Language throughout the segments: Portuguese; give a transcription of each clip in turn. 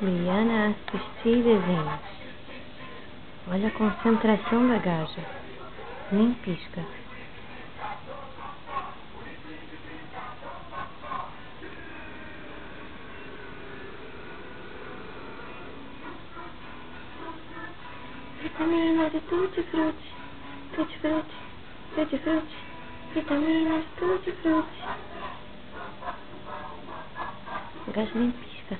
Liana assistir desenhos. Olha a concentração da gaja. Nem pisca. Vitamina de tutti-frutti, tutti-frutti, tutti-frutti, vitamina de tutti-frutti. O gajo nem pisca.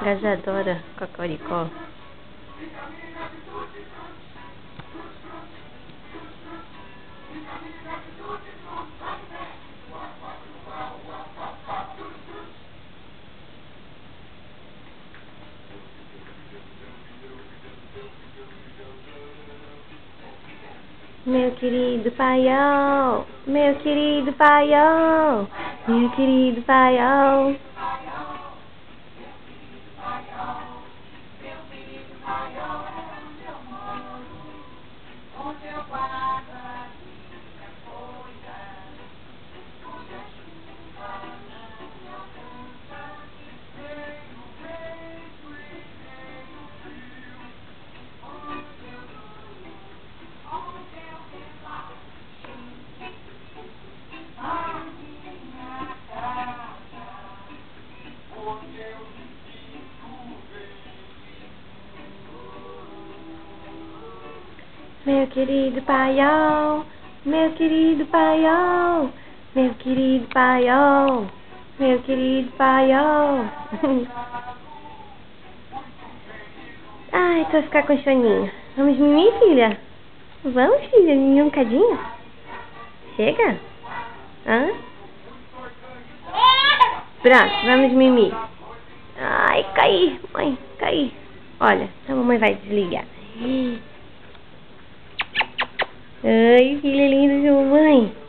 Gaja adora cocoricó. Meu querido paiol, meu querido paiol, meu querido paiol. Meu querido paiol, meu querido paiol, meu querido paiol, meu querido paiol. Ai, tô a ficar com soninho. Vamos mimir, filha? Vamos, filha, mimir um cadinho? Chega? Hã? Pronto, vamos mimir. Ai, caí, mãe, caí. Olha, a mamãe vai desligar. Ai, filha linda de mamãe.